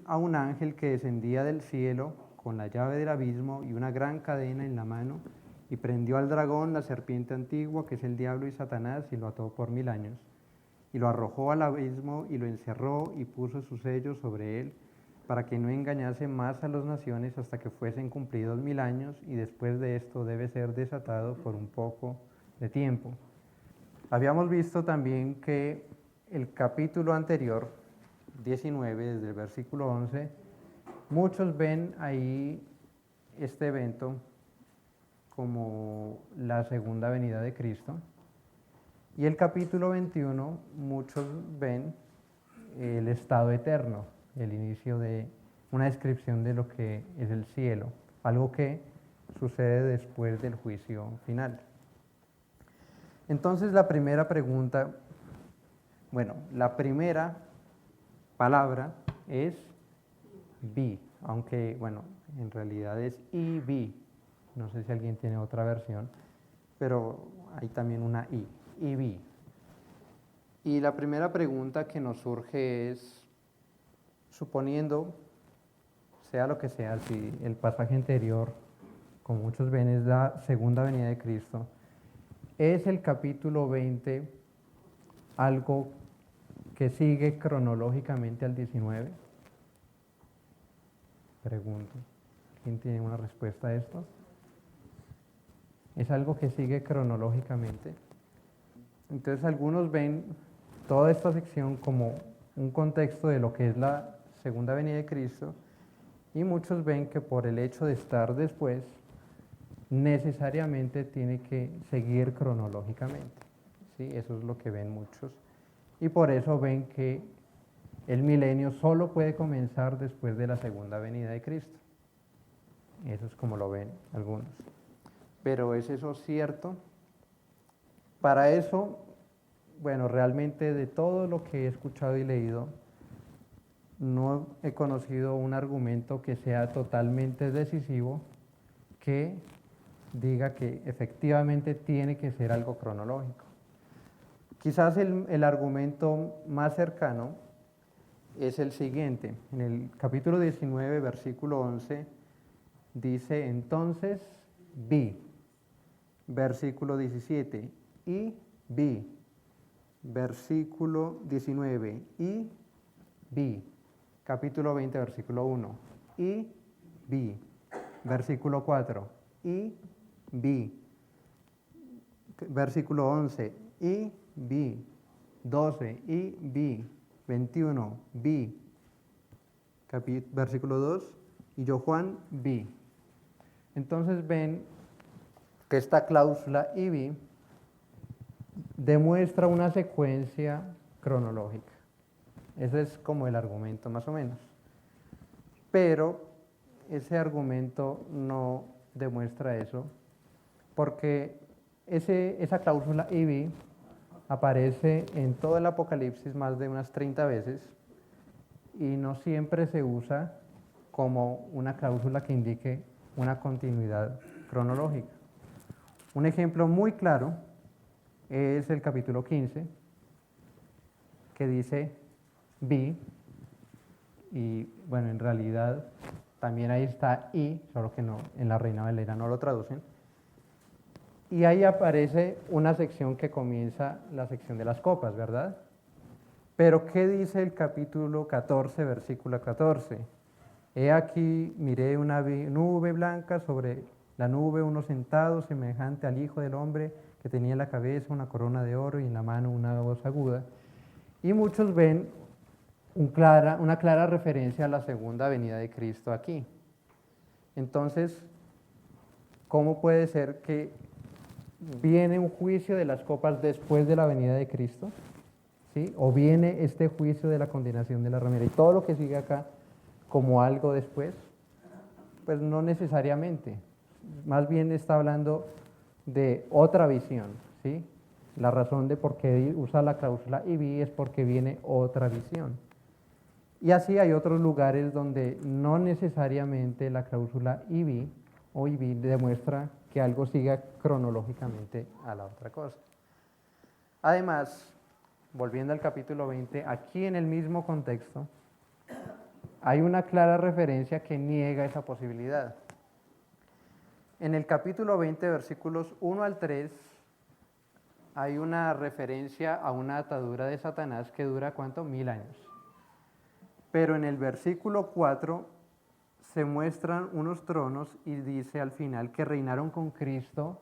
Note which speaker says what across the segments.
Speaker 1: a un ángel que descendía del cielo con la llave del abismo y una gran cadena en la mano, y prendió al dragón, la serpiente antigua, que es el diablo y Satanás, y lo ató por 1000 años. Y lo arrojó al abismo y lo encerró y puso su sello sobre él, para que no engañase más a las naciones hasta que fuesen cumplidos 1000 años, y después de esto debe ser desatado por un poco de tiempo. Habíamos visto también que el capítulo anterior, 19, desde el versículo 11, muchos ven ahí este evento como la segunda venida de Cristo. Y el capítulo 21, muchos ven el estado eterno, el inicio de una descripción de lo que es el cielo, algo que sucede después del juicio final. Entonces la primera pregunta, la primera palabra es vi, aunque en realidad es y vi. No sé si alguien tiene otra versión, pero hay también una y vi. Y la primera pregunta que nos surge es, suponiendo, sea lo que sea, si el pasaje anterior, como muchos ven, es la segunda venida de Cristo, ¿es el capítulo 20 algo que sigue cronológicamente al 19? Pregunto. ¿Quién tiene una respuesta a esto? ¿Es algo que sigue cronológicamente? Entonces algunos ven toda esta sección como un contexto de lo que es la segunda venida de Cristo, y muchos ven que por el hecho de estar después, necesariamente tiene que seguir cronológicamente. ¿Sí? Eso es lo que ven muchos. Y por eso ven que el milenio solo puede comenzar después de la segunda venida de Cristo. Eso es como lo ven algunos. Pero ¿es eso cierto? Para eso, realmente de todo lo que he escuchado y leído, no he conocido un argumento que sea totalmente decisivo que diga que efectivamente tiene que ser algo cronológico. Quizás el argumento más cercano es el siguiente. En el capítulo 19, versículo 11, dice, entonces vi. Versículo 17, y vi. Versículo 19, y vi. Capítulo 20, versículo 1, y vi. Versículo 4, y vi. Versículo 11, y vi. 12, y vi. 21, vi. Versículo 2, y yo Juan vi. Entonces ven que esta cláusula y vi demuestra una secuencia cronológica. Ese es como el argumento más o menos. Pero ese argumento no demuestra eso, porque esa cláusula y vi aparece en todo el Apocalipsis más de unas 30 veces y no siempre se usa como una cláusula que indique una continuidad cronológica. Un ejemplo muy claro es el capítulo 15, que dice vi, y en realidad también ahí está y, solo que no, en la Reina Valera no lo traducen. Y ahí aparece una sección que comienza la sección de las copas, ¿verdad? Pero ¿qué dice el capítulo 14, versículo 14? He aquí, miré una nube blanca, sobre la nube uno sentado semejante al Hijo del Hombre, que tenía en la cabeza una corona de oro y en la mano una voz aguda. Y muchos ven una clara referencia a la segunda venida de Cristo aquí. Entonces, ¿cómo puede ser que viene un juicio de las copas después de la venida de Cristo? ¿Sí? ¿O viene este juicio de la condenación de la ramera y todo lo que sigue acá como algo después? Pues no necesariamente. Más bien está hablando de otra visión, ¿sí? La razón de por qué usa la cláusula y vi es porque viene otra visión. Y así hay otros lugares donde no necesariamente la cláusula y vi o y vi demuestra que algo siga cronológicamente a la otra cosa. Además, volviendo al capítulo 20, aquí en el mismo contexto, hay una clara referencia que niega esa posibilidad. En el capítulo 20, versículos 1 al 3, hay una referencia a una atadura de Satanás que dura, ¿cuánto? 1000 años. Pero en el versículo 4 se muestran unos tronos y dice al final que reinaron con Cristo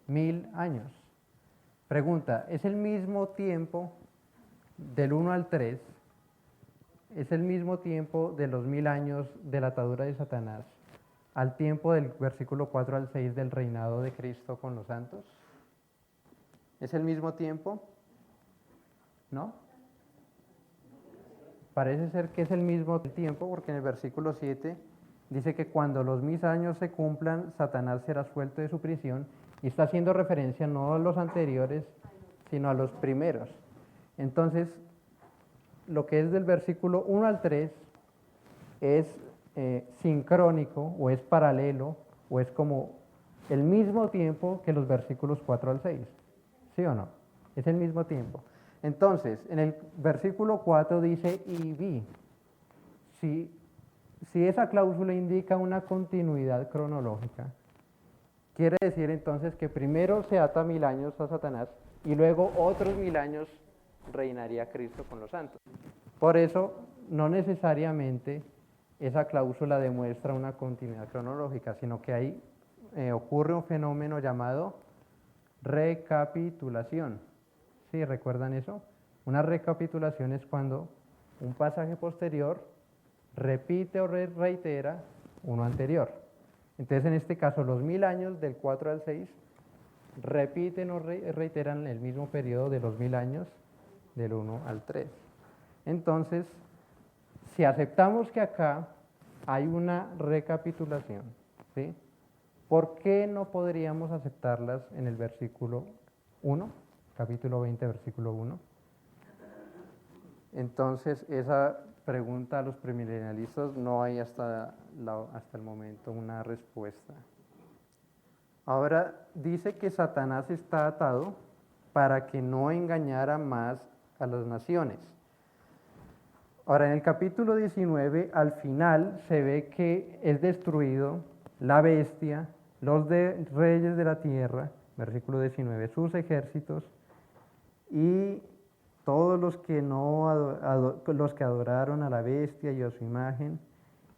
Speaker 1: 1000 años. Pregunta, ¿es el mismo tiempo del 1 al 3? ¿Es el mismo tiempo de los 1000 años de la atadura de Satanás al tiempo del versículo 4 al 6 del reinado de Cristo con los santos? ¿Es el mismo tiempo? ¿No? Parece ser que es el mismo tiempo porque en el versículo 7 dice que cuando los 1000 años se cumplan, Satanás será suelto de su prisión y está haciendo referencia no a los anteriores, sino a los primeros. Entonces, lo que es del versículo 1 al 3 es sincrónico o es paralelo o es como el mismo tiempo que los versículos 4 al 6. ¿Sí o no? Es el mismo tiempo. Entonces, en el versículo 4 dice y vi. Si esa cláusula indica una continuidad cronológica, quiere decir entonces que primero se ata 1000 años a Satanás y luego otros 1000 años reinaría Cristo con los santos. Por eso, no necesariamente esa cláusula demuestra una continuidad cronológica, sino que ahí ocurre un fenómeno llamado recapitulación. ¿Sí? ¿Recuerdan eso? Una recapitulación es cuando un pasaje posterior repite o reitera uno anterior. Entonces, en este caso, los 1000 años del 4 al 6 repiten o reiteran el mismo periodo de los 1000 años del 1 al 3. Entonces, si aceptamos que acá hay una recapitulación, ¿sí? ¿Por qué no podríamos aceptarlas en el versículo 1, capítulo 20, versículo 1? Entonces, esa pregunta a los premilenialistas no hay hasta el momento una respuesta. Ahora dice que Satanás está atado para que no engañara más a las naciones. Ahora, en el capítulo 19, al final se ve que es destruido la bestia, los reyes de la tierra, versículo 19, sus ejércitos y todos los que los que adoraron a la bestia y a su imagen.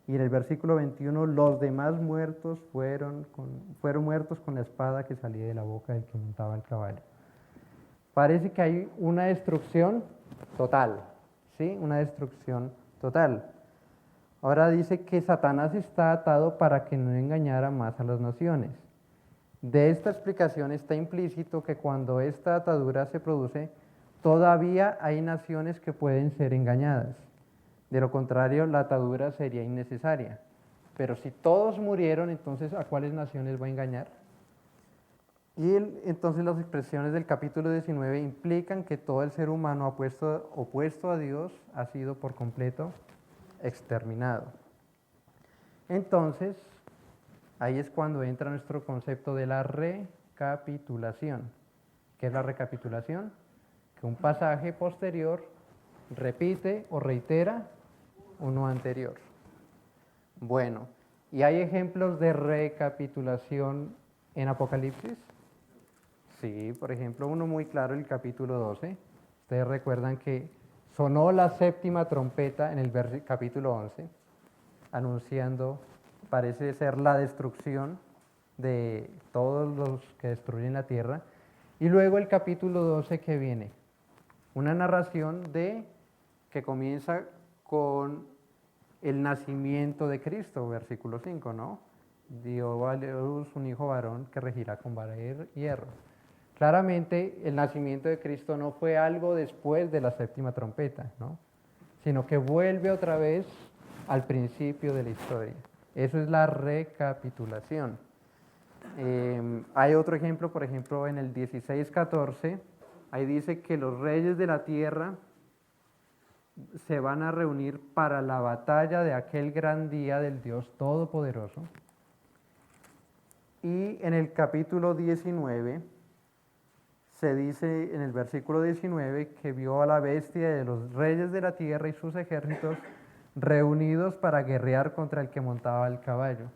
Speaker 1: Y en el versículo 21, los demás muertos fueron muertos con la espada que salía de la boca del que montaba el caballo. Parece que hay una destrucción total, ¿sí? Una destrucción total. Ahora dice que Satanás está atado para que no engañara más a las naciones. De esta explicación está implícito que cuando esta atadura se produce, todavía hay naciones que pueden ser engañadas. De lo contrario, la atadura sería innecesaria. Pero si todos murieron, entonces ¿a cuáles naciones va a engañar? Y entonces las expresiones del capítulo 19 implican que todo el ser humano opuesto a Dios ha sido por completo exterminado. Entonces, ahí es cuando entra nuestro concepto de la recapitulación. ¿Qué es la recapitulación? Que un pasaje posterior repite o reitera uno anterior. Bueno, ¿y hay ejemplos de recapitulación en Apocalipsis? Sí, por ejemplo, uno muy claro, el capítulo 12. Ustedes recuerdan que sonó la séptima trompeta en el capítulo 11, anunciando, parece ser la destrucción de todos los que destruyen la tierra. Y luego el capítulo 12 que viene, una narración que comienza con el nacimiento de Cristo, versículo 5, ¿no? Dio a luz un hijo varón que regirá con vara de hierro. Claramente el nacimiento de Cristo no fue algo después de la séptima trompeta, ¿no? Sino que vuelve otra vez al principio de la historia. Eso es la recapitulación. Hay otro ejemplo, por ejemplo, en el 16:14, ahí dice que los reyes de la tierra se van a reunir para la batalla de aquel gran día del Dios Todopoderoso. Y en el capítulo 19 se dice en el versículo 19 que vio a la bestia de los reyes de la tierra y sus ejércitos reunidos para guerrear contra el que montaba el caballo.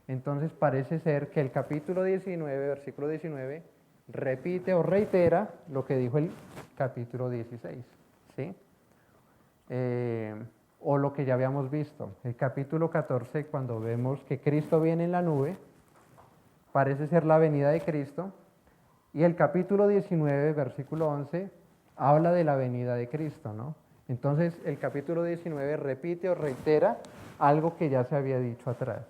Speaker 1: Entonces parece ser que el capítulo 19, versículo 19, repite o reitera lo que dijo el capítulo 16, ¿sí? O lo que ya habíamos visto. El capítulo 14, cuando vemos que Cristo viene en la nube, parece ser la venida de Cristo. Y el capítulo 19, versículo 11, habla de la venida de Cristo, ¿no? Entonces el capítulo 19 repite o reitera algo que ya se había dicho atrás.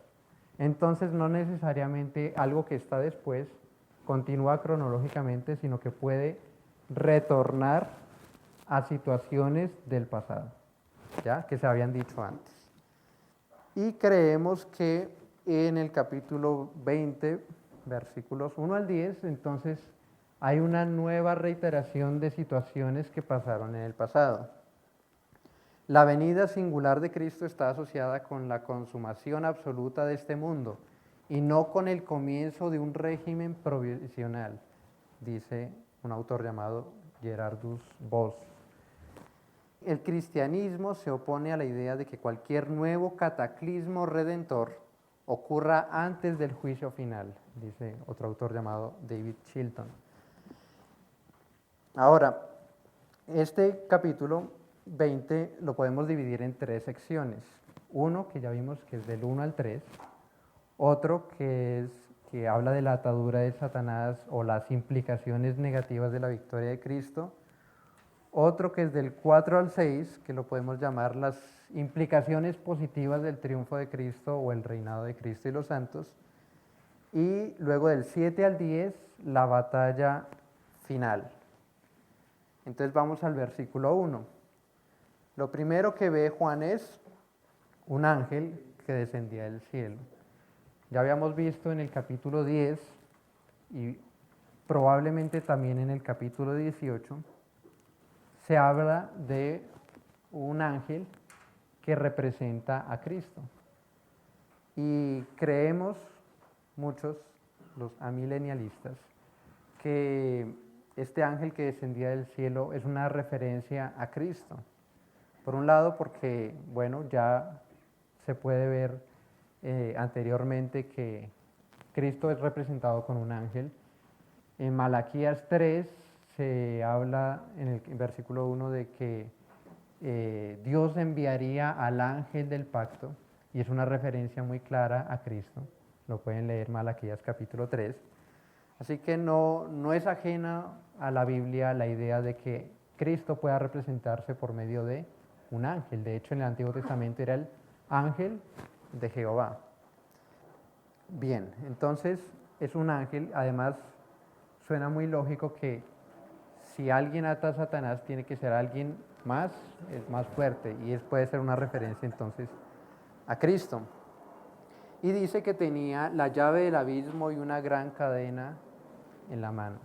Speaker 1: Entonces no necesariamente algo que está después continúa cronológicamente, sino que puede retornar a situaciones del pasado, ¿ya? Que se habían dicho antes. Y creemos que en el capítulo 20, versículos 1 al 10, entonces hay una nueva reiteración de situaciones que pasaron en el pasado. La venida singular de Cristo está asociada con la consumación absoluta de este mundo y no con el comienzo de un régimen provisional, dice un autor llamado Gerardus Voss. El cristianismo se opone a la idea de que cualquier nuevo cataclismo redentor ocurra antes del juicio final, dice otro autor llamado David Chilton. Ahora, este capítulo 20 lo podemos dividir en tres secciones. Uno, que ya vimos que es del 1 al 3, otro que habla de la atadura de Satanás o las implicaciones negativas de la victoria de Cristo, otro que es del 4 al 6, que lo podemos llamar las implicaciones positivas del triunfo de Cristo o el reinado de Cristo y los santos, y luego del 7 al 10, la batalla final. Entonces vamos al versículo 1. Lo primero que ve Juan es un ángel que descendía del cielo. Ya habíamos visto en el capítulo 10 y probablemente también en el capítulo 18, se habla de un ángel que representa a Cristo. Y creemos muchos, los amilenialistas, que este ángel que descendía del cielo es una referencia a Cristo. Por un lado, porque, bueno, ya se puede ver anteriormente que Cristo es representado con un ángel. En Malaquías 3 se habla en el versículo 1 de que Dios enviaría al ángel del pacto, y es una referencia muy clara a Cristo. Lo pueden leer Malaquías capítulo 3. Así que no es ajena a la Biblia la idea de que Cristo pueda representarse por medio de un ángel. De hecho, en el Antiguo Testamento era el ángel de Jehová. Bien, entonces es un ángel. Además, suena muy lógico que si alguien ata a Satanás tiene que ser alguien más fuerte, y puede ser una referencia entonces a Cristo. Y dice que tenía la llave del abismo y una gran cadena en la mano.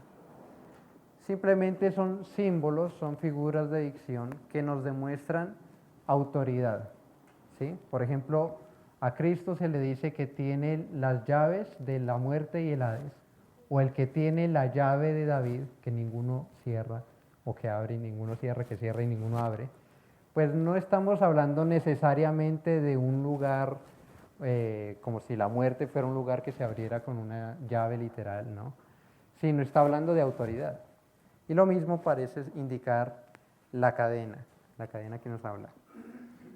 Speaker 1: Simplemente son símbolos, son figuras de dicción que nos demuestran autoridad, ¿sí? Por ejemplo, a Cristo se le dice que tiene las llaves de la muerte y el Hades, o el que tiene la llave de David, que ninguno cierra, o que abre y ninguno cierra, que cierra y ninguno abre. Pues no estamos hablando necesariamente de un lugar como si la muerte fuera un lugar que se abriera con una llave literal, ¿no? Sino está hablando de autoridad. Y lo mismo parece indicar la cadena que nos habla.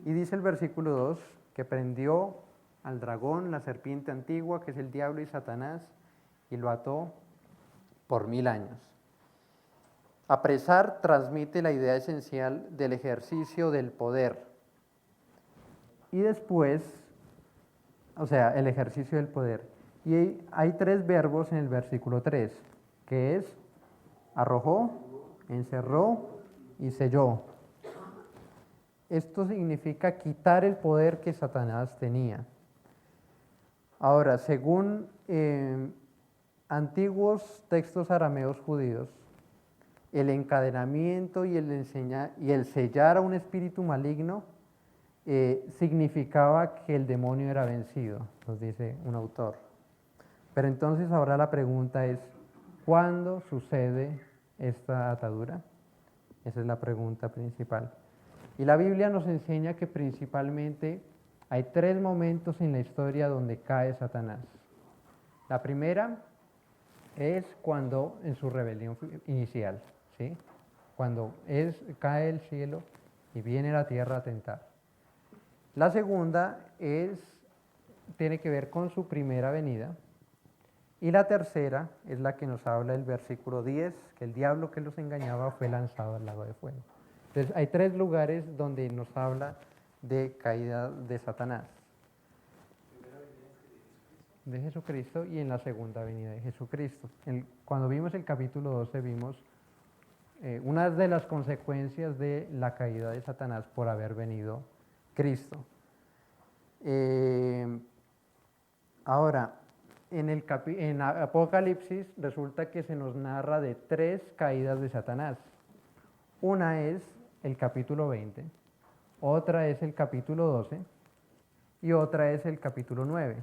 Speaker 1: Y dice el versículo 2, que prendió al dragón, la serpiente antigua, que es el diablo y Satanás, y lo ató por 1000 años. Apresar transmite la idea esencial del ejercicio del poder. Y después, o sea, el ejercicio del poder. Y hay tres verbos en el versículo 3, que es arrojó, encerró y selló. Esto significa quitar el poder que Satanás tenía. Ahora, según antiguos textos arameos judíos, el encadenamiento y el sellar a un espíritu maligno significaba que el demonio era vencido, nos dice un autor. Pero entonces ahora la pregunta es, ¿cuándo sucede esta atadura? Esa es la pregunta principal. Y la Biblia nos enseña que principalmente hay tres momentos en la historia donde cae Satanás. La primera es cuando en su rebelión inicial, ¿sí? Cuando cae el cielo y viene la tierra a tentar. La segunda tiene que ver con su primera venida. Y la tercera es la que nos habla el versículo 10, que el diablo que los engañaba fue lanzado al lago de fuego. Entonces hay tres lugares donde nos habla de caída de Satanás. De Jesucristo y en la segunda venida de Jesucristo. Cuando vimos el capítulo 12 vimos una de las consecuencias de la caída de Satanás por haber venido Cristo. Ahora, en Apocalipsis resulta que se nos narra de tres caídas de Satanás. Una es el capítulo 20, otra es el capítulo 12 y otra es el capítulo 9.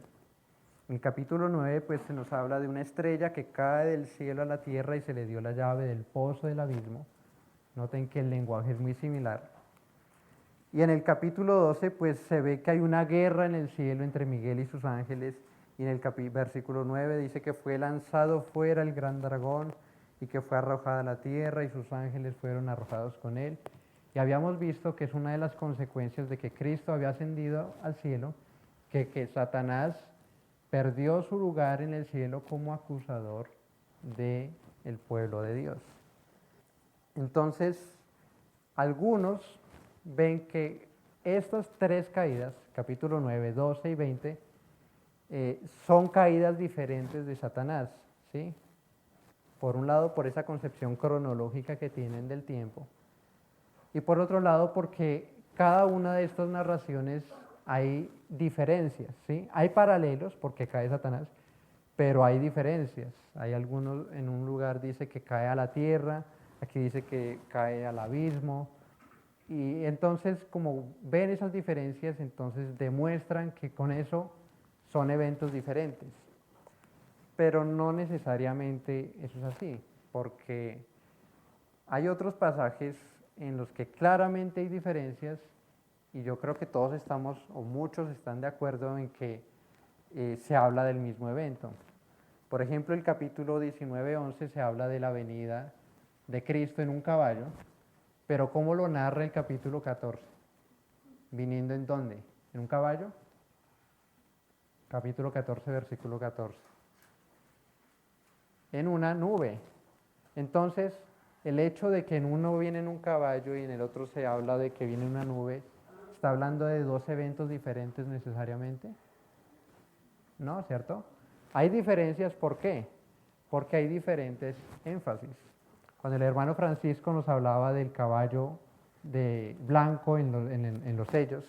Speaker 1: En el capítulo 9 pues se nos habla de una estrella que cae del cielo a la tierra y se le dio la llave del pozo del abismo. Noten que el lenguaje es muy similar. Y en el capítulo 12 pues se ve que hay una guerra en el cielo entre Miguel y sus ángeles. Y en el versículo 9 dice que fue lanzado fuera el gran dragón y que fue arrojado a la tierra y sus ángeles fueron arrojados con él. Y habíamos visto que es una de las consecuencias de que Cristo había ascendido al cielo, que Satanás perdió su lugar en el cielo como acusador del pueblo de Dios. Entonces, algunos ven que estas tres caídas, capítulo 9, 12 y 20, son caídas diferentes de Satanás, ¿sí? Por un lado, por esa concepción cronológica que tienen del tiempo, y por otro lado, porque cada una de estas narraciones hay diferencias, ¿sí? Hay paralelos porque cae Satanás, pero hay diferencias. Hay algunos, en un lugar dice que cae a la tierra, aquí dice que cae al abismo, y entonces como ven esas diferencias, entonces demuestran que con eso son eventos diferentes. Pero no necesariamente eso es así, porque hay otros pasajes en los que claramente hay diferencias y yo creo que todos estamos, o muchos están de acuerdo en que se habla del mismo evento. Por ejemplo, el capítulo 19-11 se habla de la venida de Cristo en un caballo, pero ¿cómo lo narra el capítulo 14? ¿Viniendo en dónde? ¿En un caballo? Capítulo 14, versículo 14. En una nube. Entonces, el hecho de que en uno viene en un caballo y en el otro se habla de que viene en una nube, ¿está hablando de dos eventos diferentes necesariamente? ¿No? ¿Cierto? Hay diferencias, ¿por qué? Porque hay diferentes énfasis. Cuando el hermano Francisco nos hablaba del caballo de blanco en los sellos,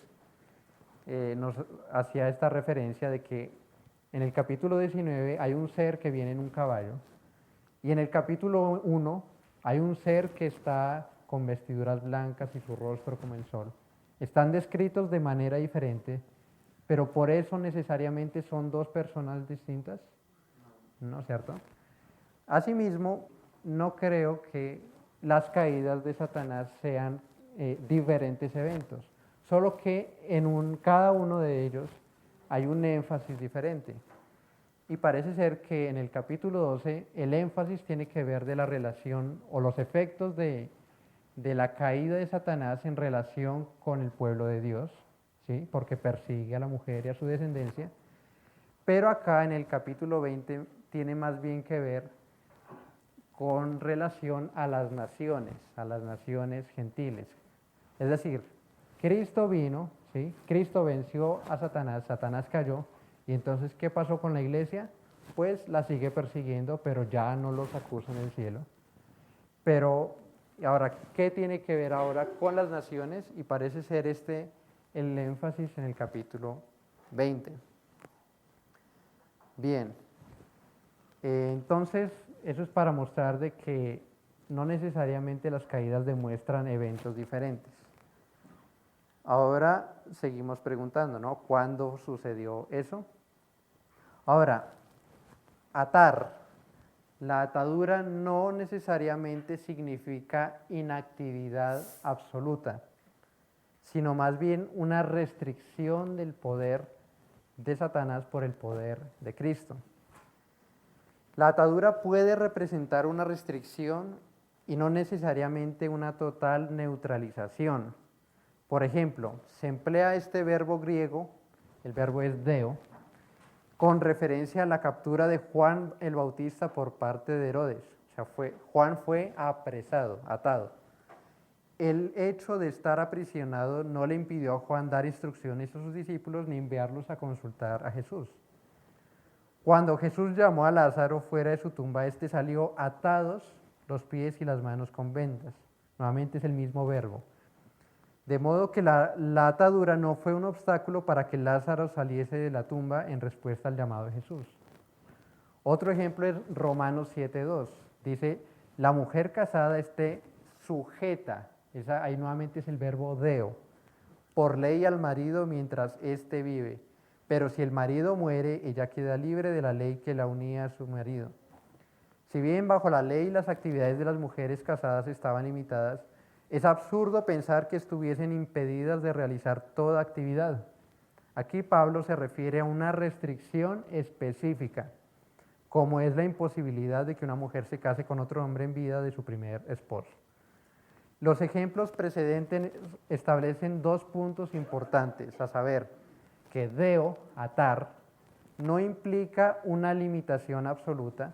Speaker 1: nos hacía esta referencia de que en el capítulo 19 hay un ser que viene en un caballo y en el capítulo 1 hay un ser que está con vestiduras blancas y su rostro como el sol. Están descritos de manera diferente, pero por eso necesariamente son dos personas distintas, ¿no es cierto? Asimismo, no creo que las caídas de Satanás sean diferentes eventos, solo que en cada uno de ellos hay un énfasis diferente. Y parece ser que en el capítulo 12 el énfasis tiene que ver de la relación o los efectos de la caída de Satanás en relación con el pueblo de Dios, ¿sí? Porque persigue a la mujer y a su descendencia. Pero acá en el capítulo 20 tiene más bien que ver con relación a las naciones gentiles. Es decir, Cristo vino, ¿sí? Cristo venció a Satanás, Satanás cayó, y entonces, ¿qué pasó con la iglesia? Pues la sigue persiguiendo, pero ya no los acusa en el cielo. Pero ahora, ¿qué tiene que ver ahora con las naciones? Y parece ser el énfasis en el capítulo 20. Bien, entonces eso es para mostrar de que no necesariamente las caídas demuestran eventos diferentes. Ahora seguimos preguntando, ¿no? ¿Cuándo sucedió eso? Ahora, atar. La atadura no necesariamente significa inactividad absoluta. sino más bien una restricción del poder de Satanás por el poder de Cristo. La atadura puede representar una restricción y no necesariamente una total neutralización. Por ejemplo, se emplea este verbo griego, el verbo es deo, con referencia a la captura de Juan el Bautista por parte de Herodes. O sea, Juan fue apresado, atado. El hecho de estar aprisionado no le impidió a Juan dar instrucciones a sus discípulos ni enviarlos a consultar a Jesús. Cuando Jesús llamó a Lázaro fuera de su tumba, éste salió atados los pies y las manos con vendas. Nuevamente es el mismo verbo. De modo que la atadura no fue un obstáculo para que Lázaro saliese de la tumba en respuesta al llamado de Jesús. Otro ejemplo es Romanos 7:2. Dice, la mujer casada esté sujeta, ahí nuevamente es el verbo deo, por ley al marido mientras éste vive. Pero si el marido muere, ella queda libre de la ley que la unía a su marido. Si bien bajo la ley las actividades de las mujeres casadas estaban limitadas, es absurdo pensar que estuviesen impedidas de realizar toda actividad. Aquí Pablo se refiere a una restricción específica, como es la imposibilidad de que una mujer se case con otro hombre en vida de su primer esposo. Los ejemplos precedentes establecen dos puntos importantes, a saber, que deo, atar, no implica una limitación absoluta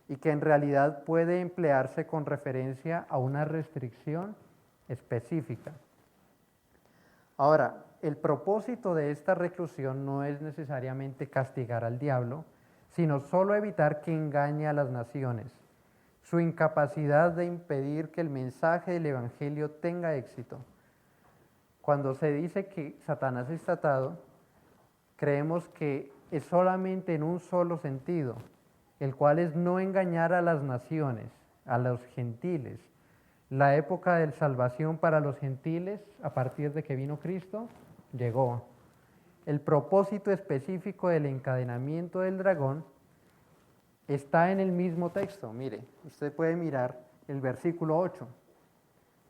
Speaker 1: y que en realidad puede emplearse con referencia a una restricción específica. Ahora, el propósito de esta reclusión no es necesariamente castigar al diablo, sino solo evitar que engañe a las naciones. Su incapacidad de impedir que el mensaje del Evangelio tenga éxito. Cuando se dice que Satanás está atado, creemos que es solamente en un solo sentido, el cual es no engañar a las naciones, a los gentiles. La época de salvación para los gentiles, a partir de que vino Cristo, llegó. El propósito específico del encadenamiento del dragón está en el mismo texto. Mire, usted puede mirar el versículo 8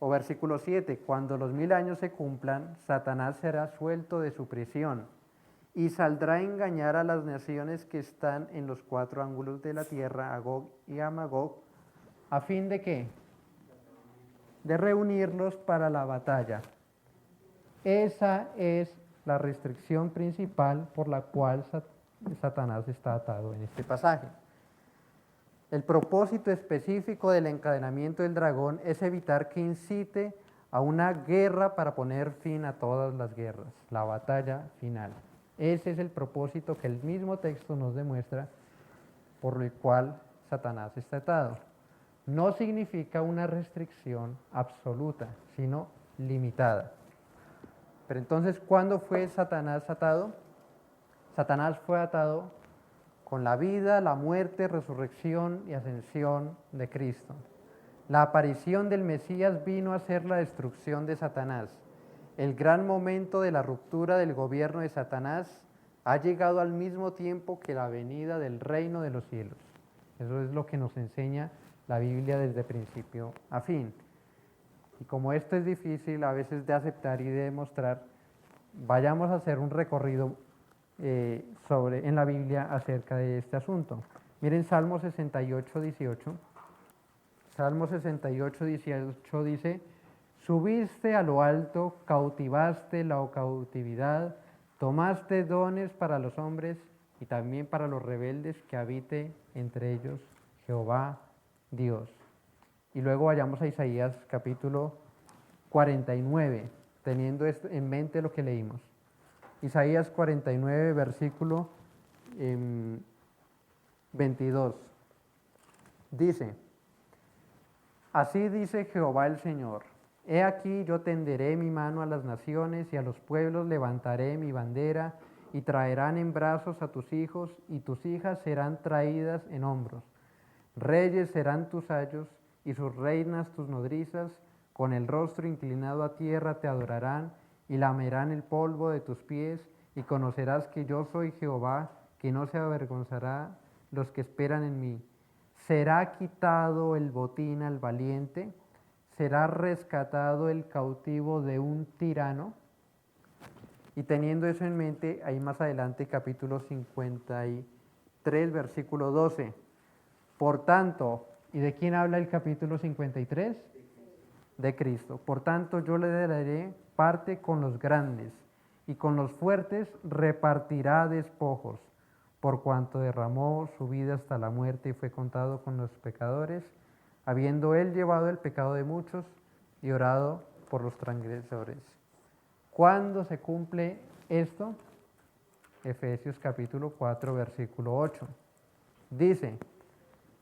Speaker 1: o versículo 7. Cuando los 1000 años se cumplan, Satanás será suelto de su prisión y saldrá a engañar a las naciones que están en los 4 ángulos de la tierra, a Gog y a Magog, ¿a fin de qué? De reunirlos para la batalla. Esa es la restricción principal por la cual Satanás está atado en este pasaje. El propósito específico del encadenamiento del dragón es evitar que incite a una guerra para poner fin a todas las guerras, la batalla final. Ese es el propósito que el mismo texto nos demuestra por el cual Satanás está atado. No significa una restricción absoluta, sino limitada. Pero entonces, ¿cuándo fue Satanás atado? Satanás fue atado con la vida, la muerte, resurrección y ascensión de Cristo. La aparición del Mesías vino a ser la destrucción de Satanás. El gran momento de la ruptura del gobierno de Satanás ha llegado al mismo tiempo que la venida del reino de los cielos. Eso es lo que nos enseña la Biblia desde principio a fin. Y como esto es difícil a veces de aceptar y de demostrar, vayamos a hacer un recorrido en la Biblia acerca de este asunto. Miren Salmo 68, 18. Salmo 68, 18 dice, subiste a lo alto, cautivaste la cautividad, tomaste dones para los hombres y también para los rebeldes, que habite entre ellos Jehová Dios. Y luego vayamos a Isaías capítulo 49, teniendo en mente lo que leímos. Isaías 49, versículo 22. Dice, así dice Jehová el Señor, he aquí yo tenderé mi mano a las naciones y a los pueblos levantaré mi bandera y traerán en brazos a tus hijos y tus hijas serán traídas en hombros. Reyes serán tus ayos y sus reinas tus nodrizas, con el rostro inclinado a tierra te adorarán y lamerán el polvo de tus pies, y conocerás que yo soy Jehová, que no se avergonzará los que esperan en mí. Será quitado el botín al valiente, será rescatado el cautivo de un tirano. Y teniendo eso en mente, ahí más adelante, capítulo 53, versículo 12. Por tanto, ¿y de quién habla el capítulo 53? De Cristo. Por tanto, yo le daré parte con los grandes, y con los fuertes repartirá despojos, por cuanto derramó su vida hasta la muerte y fue contado con los pecadores, habiendo él llevado el pecado de muchos y orado por los transgresores. ¿Cuándo se cumple esto? Efesios capítulo 4, versículo 8. Dice,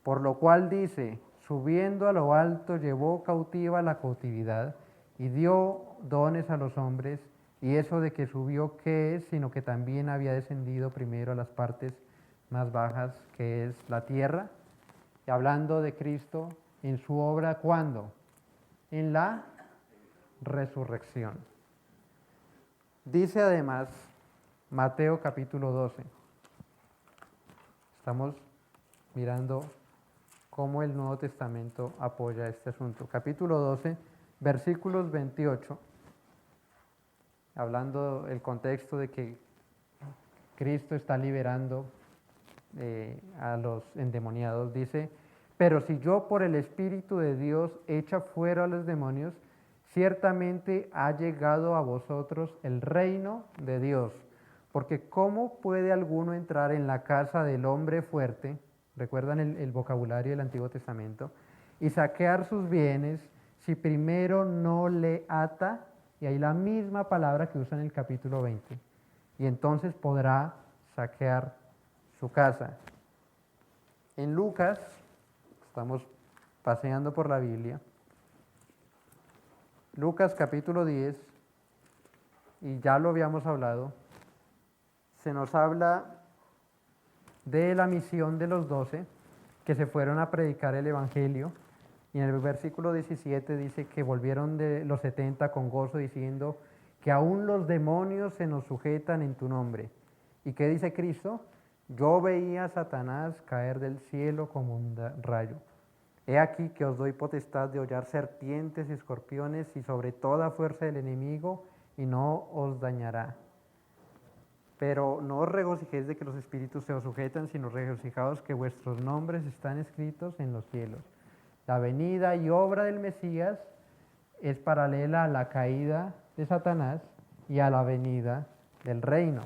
Speaker 1: por lo cual dice, subiendo a lo alto llevó cautiva la cautividad y dio dones a los hombres, y eso de que subió, ¿qué es? Sino que también había descendido primero a las partes más bajas, que es la tierra. Y hablando de Cristo en su obra, ¿cuándo? En la resurrección. Dice además Mateo capítulo 12. Estamos mirando cómo el Nuevo Testamento apoya este asunto. Capítulo 12, versículos 28, hablando del contexto de que Cristo está liberando a los endemoniados, dice, pero si yo por el Espíritu de Dios echa fuera a los demonios, ciertamente ha llegado a vosotros el reino de Dios. Porque ¿cómo puede alguno entrar en la casa del hombre fuerte? ¿Recuerdan el vocabulario del Antiguo Testamento? Y saquear sus bienes si primero no le ata, y ahí la misma palabra que usa en el capítulo 20, y entonces podrá saquear su casa. En Lucas, estamos paseando por la Biblia, Lucas capítulo 10, y ya lo habíamos hablado, se nos habla de la misión de los 12 que se fueron a predicar el Evangelio, y en el versículo 17 dice que volvieron de los 70 con gozo diciendo que aún los demonios se nos sujetan en tu nombre. ¿Y qué dice Cristo? Yo veía a Satanás caer del cielo como un rayo. He aquí que os doy potestad de hollar serpientes y escorpiones y sobre toda fuerza del enemigo, y no os dañará. Pero no os regocijéis de que los espíritus se os sujetan, sino regocijaos que vuestros nombres están escritos en los cielos. La venida y obra del Mesías es paralela a la caída de Satanás y a la venida del reino.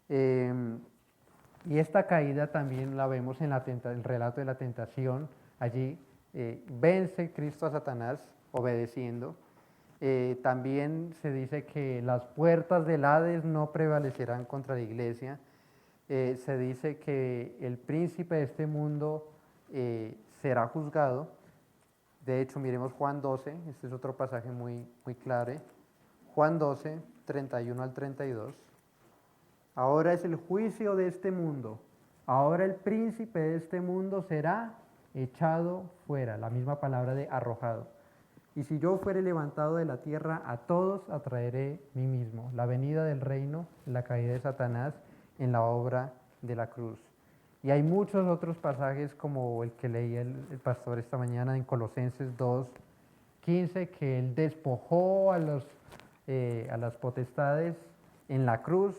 Speaker 1: Y esta caída también la vemos en el relato de la tentación. Allí vence Cristo a Satanás obedeciendo. También se dice que las puertas del Hades no prevalecerán contra la iglesia. Se dice que el príncipe de este mundo será juzgado. De hecho, miremos Juan 12, este es otro pasaje muy claro. Juan 12, 31 al 32. Ahora es el juicio de este mundo. Ahora el príncipe de este mundo será echado fuera. La misma palabra de arrojado. Y si yo fuere levantado de la tierra, a todos atraeré mí mismo. La venida del reino, la caída de Satanás en la obra de la cruz. Y hay muchos otros pasajes como el que leía el pastor esta mañana en Colosenses 2, 15, que él despojó a las potestades en la cruz.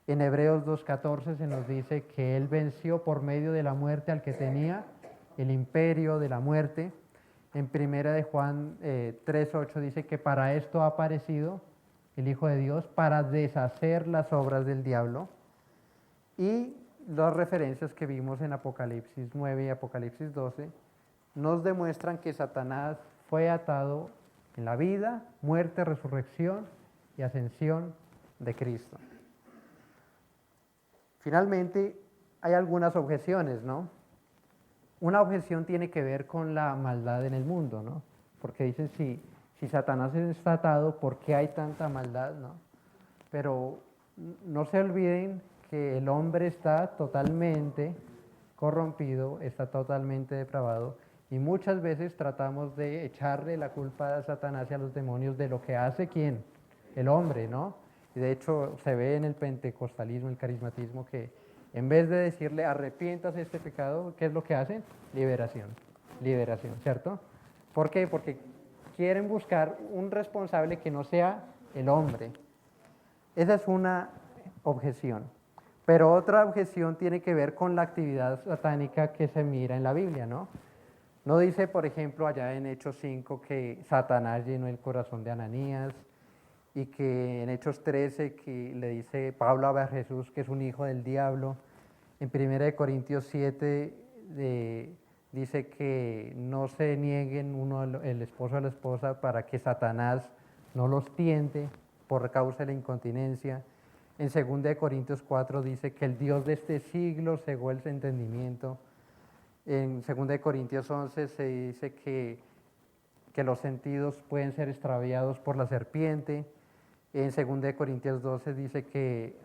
Speaker 1: En Hebreos 2.14 se nos dice que él venció por medio de la muerte al que tenía el imperio de la muerte. En primera de Juan 3.8 dice que para esto ha aparecido el Hijo de Dios, para deshacer las obras del diablo. Y las referencias que vimos en Apocalipsis 9 y Apocalipsis 12 nos demuestran que Satanás fue atado en la vida, muerte, resurrección y ascensión de Cristo. Finalmente, hay algunas objeciones, ¿no? Una objeción tiene que ver con la maldad en el mundo, ¿no? Porque dicen, si Satanás está atado, ¿por qué hay tanta maldad, no? Pero no se olviden que el hombre está totalmente corrompido, está totalmente depravado, y muchas veces tratamos de echarle la culpa a Satanás y a los demonios de lo que hace ¿quién? El hombre, ¿no? Y de hecho se ve en el pentecostalismo, el carismatismo, que en vez de decirle arrepiéntase de este pecado, ¿qué es lo que hacen? Liberación, ¿cierto? ¿Por qué? Porque quieren buscar un responsable que no sea el hombre. Esa es una objeción. Pero otra objeción tiene que ver con la actividad satánica que se mira en la Biblia, ¿no? No dice, por ejemplo, allá en Hechos 5 que Satanás llenó el corazón de Ananías y que en Hechos 13 que le dice Pablo a Jesús que es un hijo del diablo. En 1 Corintios 7 dice que no se nieguen el esposo a la esposa para que Satanás no los tiente por causa de la incontinencia. En 2 Corintios 4 dice que el Dios de este siglo cegó el entendimiento. En 2 Corintios 11 se dice que los sentidos pueden ser extraviados por la serpiente. En 2 Corintios 12 dice que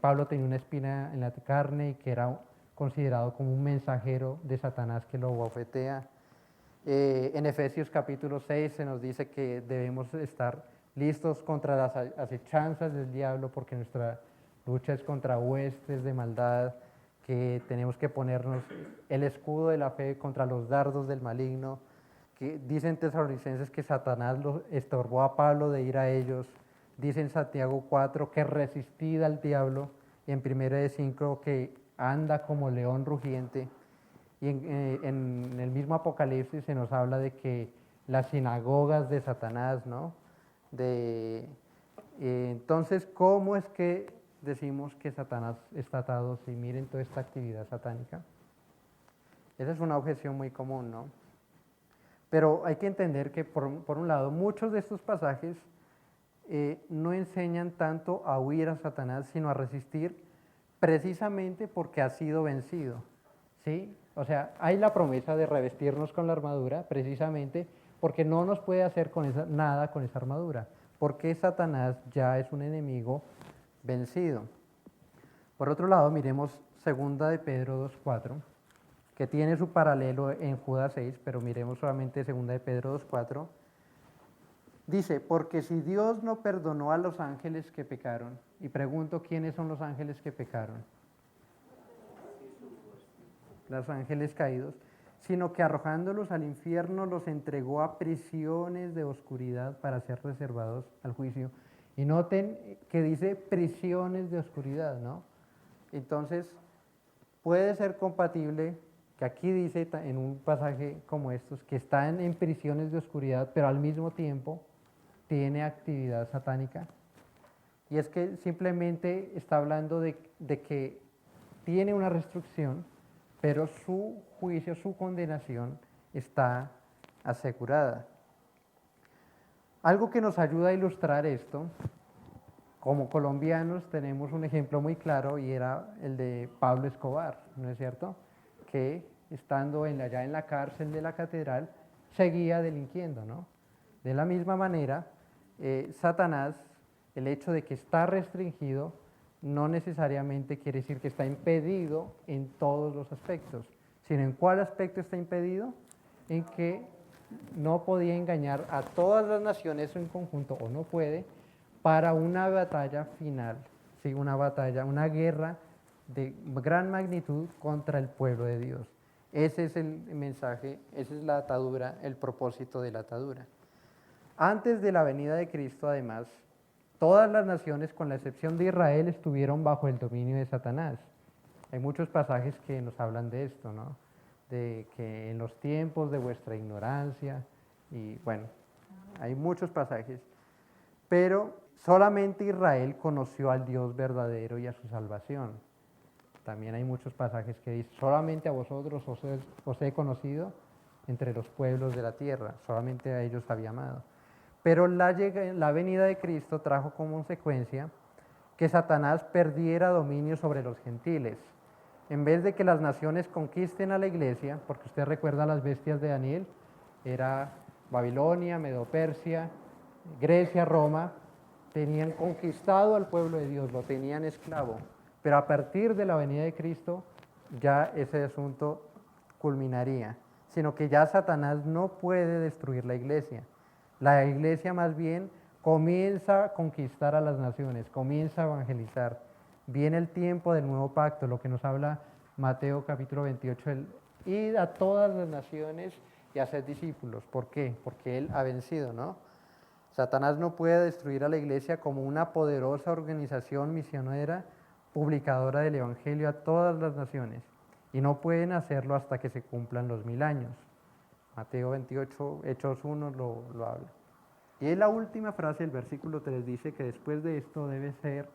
Speaker 1: Pablo tenía una espina en la carne y que era considerado como un mensajero de Satanás que lo bofetea. En Efesios capítulo 6 se nos dice que debemos estar listos contra las acechanzas del diablo porque nuestra lucha es contra huestes de maldad, que tenemos que ponernos el escudo de la fe contra los dardos del maligno, que dicen tesalonicenses que Satanás lo estorbó a Pablo de ir a ellos, dice en Santiago 4 que resistid al diablo, y en 1 5 que anda como león rugiente, y en el mismo Apocalipsis se nos habla de que las sinagogas de Satanás, ¿no? Entonces, ¿cómo es que decimos que Satanás está atado? Si miren toda esta actividad satánica. Esa es una objeción muy común, ¿no? Pero hay que entender que, por un lado, muchos de estos pasajes no enseñan tanto a huir a Satanás, sino a resistir precisamente porque ha sido vencido, ¿sí? O sea, hay la promesa de revestirnos con la armadura precisamente porque no nos puede hacer nada con esa armadura, porque Satanás ya es un enemigo vencido. Por otro lado, miremos 2 de Pedro 2.4, que tiene su paralelo en Judas 6, pero miremos solamente 2 de Pedro 2.4. Dice, porque si Dios no perdonó a los ángeles que pecaron, y pregunto, ¿quiénes son los ángeles que pecaron? Los ángeles caídos, sino que arrojándolos al infierno los entregó a prisiones de oscuridad para ser reservados al juicio. Y noten que dice prisiones de oscuridad, ¿no? Entonces, puede ser compatible que aquí dice en un pasaje como estos, que están en prisiones de oscuridad, pero al mismo tiempo tiene actividad satánica. Y es que simplemente está hablando de que tiene una restricción, pero su juicio, su condenación está asegurada. Algo que nos ayuda a ilustrar esto, como colombianos tenemos un ejemplo muy claro y era el de Pablo Escobar, ¿no es cierto? Que estando allá en la cárcel de la catedral seguía delinquiendo, ¿no? De la misma manera, Satanás, el hecho de que está restringido, no necesariamente quiere decir que está impedido en todos los aspectos, sino en cuál aspecto está impedido, en que no podía engañar a todas las naciones en conjunto, o no puede, para una batalla final, ¿sí? Una guerra de gran magnitud contra el pueblo de Dios. Ese es el mensaje, esa es la atadura, el propósito de la atadura. Antes de la venida de Cristo, además, todas las naciones, con la excepción de Israel, estuvieron bajo el dominio de Satanás. Hay muchos pasajes que nos hablan de esto, ¿no? De que en los tiempos de vuestra ignorancia, y bueno, hay muchos pasajes, pero solamente Israel conoció al Dios verdadero y a su salvación. También hay muchos pasajes que dicen, solamente a vosotros os he conocido entre los pueblos de la tierra, solamente a ellos había amado. Pero la venida de Cristo trajo como consecuencia que Satanás perdiera dominio sobre los gentiles. En vez de que las naciones conquisten a la iglesia, porque usted recuerda las bestias de Daniel, era Babilonia, Medo-Persia, Grecia, Roma, tenían conquistado al pueblo de Dios, lo tenían esclavo. Pero a partir de la venida de Cristo, ya ese asunto culminaría, sino que ya Satanás no puede destruir la iglesia. La iglesia más bien comienza a conquistar a las naciones, comienza a evangelizar. Viene el tiempo del nuevo pacto, lo que nos habla Mateo capítulo 28, el id a todas las naciones y hacer discípulos. ¿Por qué? Porque Él ha vencido, ¿no? Satanás no puede destruir a la iglesia como una poderosa organización misionera, publicadora del Evangelio a todas las naciones, y no pueden hacerlo hasta que se cumplan los 1000 años. Mateo 28, Hechos 1 lo habla. Y en la última frase del versículo 3 dice que después de esto debe ser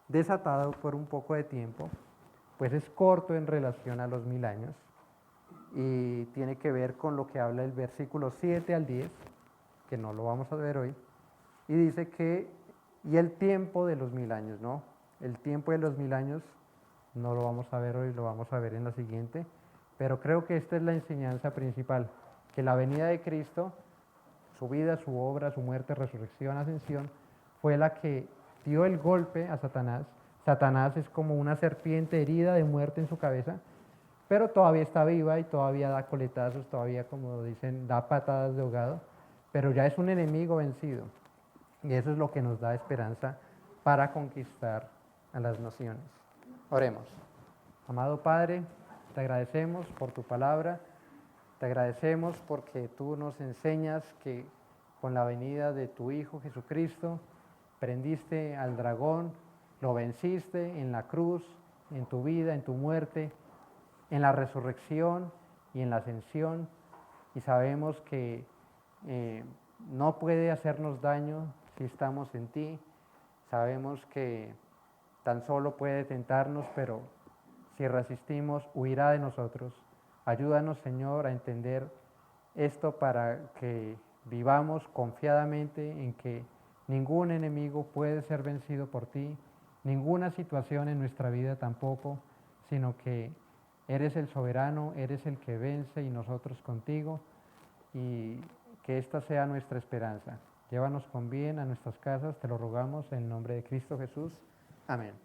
Speaker 1: desatado por un poco de tiempo, pues es corto en relación a los 1000 años, y tiene que ver con lo que habla el versículo 7 al 10, que no lo vamos a ver hoy, y dice que, y el tiempo de los 1000 años, ¿no? El tiempo de los 1000 años no lo vamos a ver hoy, lo vamos a ver en la siguiente, pero creo que esta es la enseñanza principal, que la venida de Cristo, su vida, su obra, su muerte, resurrección, ascensión, fue la que dio el golpe a Satanás. Satanás es como una serpiente herida de muerte en su cabeza, pero todavía está viva y todavía da coletazos, todavía, como dicen, da patadas de ahogado, pero ya es un enemigo vencido. Y eso es lo que nos da esperanza para conquistar a las naciones. Oremos. Amado Padre, te agradecemos por tu palabra, te agradecemos porque tú nos enseñas que con la venida de tu Hijo Jesucristo, prendiste al dragón, lo venciste en la cruz, en tu vida, en tu muerte, en la resurrección y en la ascensión, y sabemos que no puede hacernos daño si estamos en ti. Sabemos que tan solo puede tentarnos, pero si resistimos, huirá de nosotros. Ayúdanos, Señor, a entender esto para que vivamos confiadamente en que ningún enemigo puede ser vencido por ti, ninguna situación en nuestra vida tampoco, sino que eres el soberano, eres el que vence y nosotros contigo, y que esta sea nuestra esperanza. Llévanos con bien a nuestras casas, te lo rogamos en el nombre de Cristo Jesús. Amén.